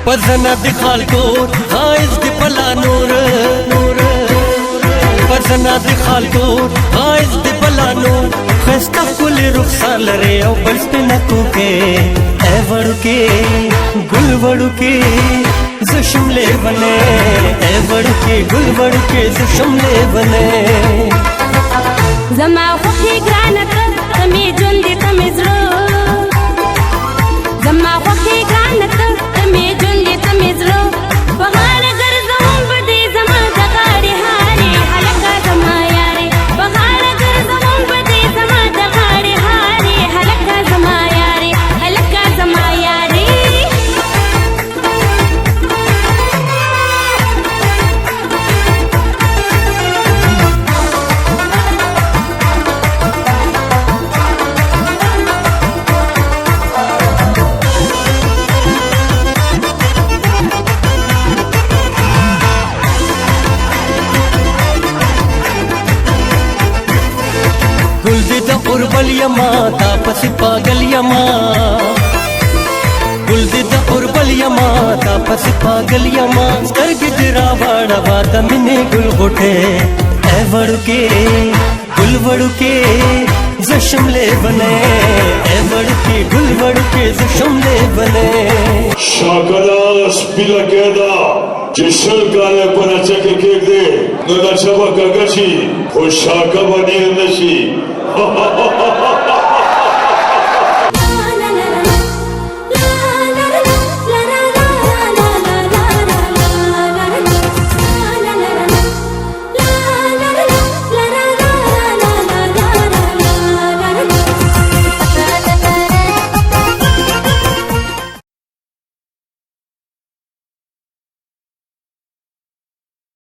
पजना दिखाल core highs दि पला नूर नूर पजना दिखाल कोर हाइज दि पला नूर खस्ता कुल रुखसार लरे औ बल्स्पिन के ए वड़के गुल वड़के जुशमले बने ए वड़के गुल वड़के जुशमले बने زما خوخي ګرانه ته تمې ژوند دې تمې زړه زما خوخي ګرانه ته تمې ژوند دې تمې زړه په غاړه ګرځوم به دې زما د غاړې هارې هلکه زما یارې په غاړه ګرځوم به دې زما د غاړې هارې هلکه زما یارې هلکه زما یارې गुल दे द उर्बल यमा तापस पागल यमा गुल दे द उर्बल यमा तापस पागल यमा स्कर्ग जरा वाड़ा वाता मिने गुल गोठे ए वड़के गुल वड़के जुशमले बने ए वड़के गुल वड़के जुशमले बने Şakalas plakeda Cesur kale para çeke kekde Nuna çaba kagashi O şaka banir nashi Ha ha ha ha ha